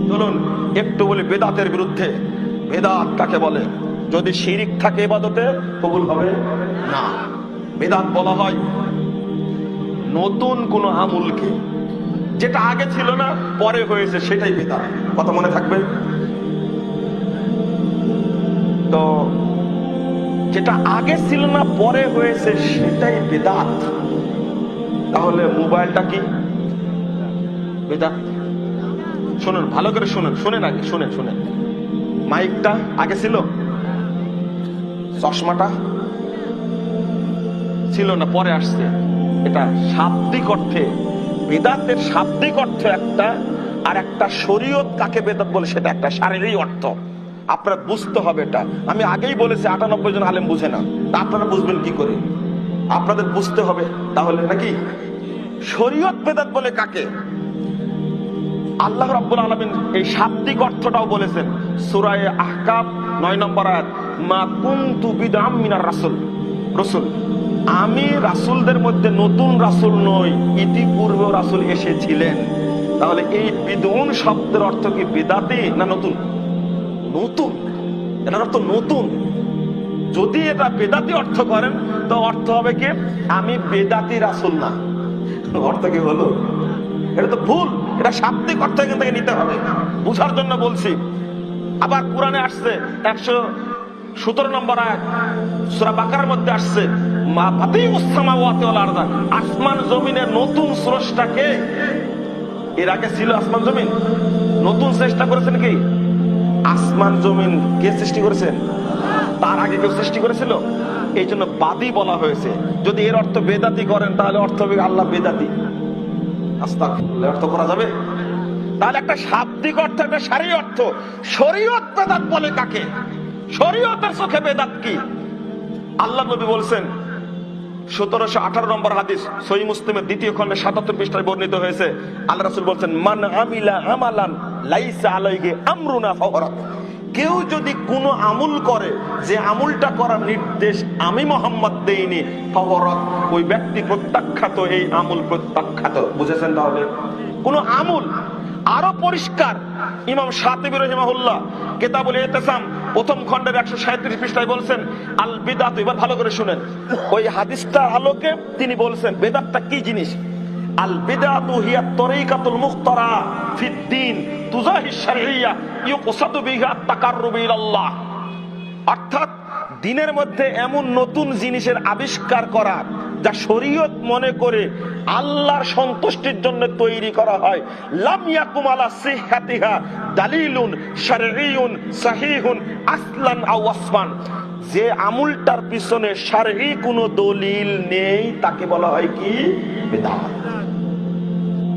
চলুন একটু বলি বেদাতের বিরুদ্ধে। বেদাত কাকে বলে? যদি শিরিক থাকে ইবাদতে কবুল হবে না। বেদাত বলা হয় নতুন কোন আমলকে, যেটা আগে ছিল না পরে হয়েছে সেটাই বেদাত। কথা মনে থাকবে তো? যেটা আগে ছিল না পরে হয়েছে সেটাই বেদাত। তাহলে মোবাইলটা কি বেদাত? শুনুন ভালো করে, শুনেন আগে, শুনেন। মাইকটা আগে ছিল? চশমাটা ছিল না পরে আসছে? এটা শাব্দিক অর্থে বেদাতের শাব্দিক অর্থ একটা, আর একটা শরীয়ত কাকে বেদাত বলে সেটা একটা শারীরিক অর্থ। আপনারা বুঝতে হবে এটা। আমি আগেই বলেছি 98 জন আলেম বুঝে না, আপনারা বুঝবেন কি করে? আপনাদের বুঝতে হবে তাহলে নাকি। শরীয়ত বেদাত বলে কাকে? আল্লাহ রাব্বুল আলামিন এই শাব্দিক অর্থটাও বলেছেন সূরা আহকাফ 9 নম্বর আয়াত, মা কুনতু বিদআম মিনার রাসূল। রাসূল, আমি রাসূলদের মধ্যে নতুন রাসূল নই, ইতিপূর্বেও রাসূল এসেছিলেন। তাহলে এই বিদউন শব্দের অর্থ কি বিদাতি না নতুন? নতুন, এটার অর্থ নতুন। যদি এটা বেদাতি অর্থ করেন তো অর্থ হবে কি আমি বেদাতি রাসূল না। অর্থ কি হলো? এটা তো ভুল। এটা শাব্দিক অর্থ এখান থেকে নিতে হবে, বুঝার জন্য বলছি। আবার কোরআনে আসছে 117 নম্বর আয়াত সূরা বাকারার মধ্যে আসছে, মা বাদিউস সামাওয়াতি ওয়াল আরদ, আসমান জমিনের নতুন স্রষ্টা কে? এর আগে ছিল আসমান জমিন? নতুন চেষ্টা করেছেন কি? আসমান জমিন কে সৃষ্টি করেছেন? তার আগে কেউ সৃষ্টি করেছিল? এই জন্য বাদী বলা হয়েছে। যদি এর অর্থ বেদাতি করেন তাহলে অর্থ হবে আল্লাহ বেদাতি। আস্তাগফিরুল্লাহ, অর্থ করা যাবে? তাহলে একটা শাব্দিক অর্থ, একটা শারীরিক অর্থ। শরীয়ত বেদাত বলে কাকে? শরীয়তের চোখে বেদাত কি? আল্লাহ নবী বলছেন 1718 নম্বর হাদিস সহিহ মুসলিমের 2য় খণ্ডে 77 পৃষ্ঠায় বর্ণিত হয়েছে। আল্লাহ রাসূল বলছেন, মান আমিলা আমালান লাইসা আলাইহি আমরুনা ফাহুয়া রাদ। কেউ যদি কোনো আমল করে যে আমলটা করার নির্দেশ আমি মুহাম্মদ দেইনি, ফাহুয়া রাদ, ওই ব্যক্তি প্রত্যাখ্যাত, এই আমল প্রত্যাখ্যাত। বুঝেছেন তাহলে? কোনো আমল আরো পরিষ্কার ইমাম শাতিবী রাহিমাহুল্লাহ কিতাবুল ইতিসাম প্রথম খণ্ডের 137 পৃষ্ঠায় বলছেন আল বিদআত। এবার ভালো করে শুনেন, ওই হাদিসটার আলোকে তিনি বলছেন বেদাতটা কি জিনিস। আল বিদআতু হিয়া তরিকাতুল মুখতারা ফিদ দ্বীন তুজাহি শারঈয়া ইউকসাদু বিহা তাকাররুব ইলাল্লাহ। অর্থাৎ দ্বীনের মধ্যে এমন নতুন জিনিসের আবিষ্কার করা যা শরীয়ত মনে করে আল্লাহর সন্তুষ্টির জন্য তৈরি করা হয়। লাম ইয়াকুম আলা সিহহাতিহা দালিলুন শারঈয়ুন সাহিহুন আসলান আও ওয়াসফান। যে আমলটার পিছনে শারঈ কোনো দলিল নেই তাকে বলা হয় কি? বিদআত।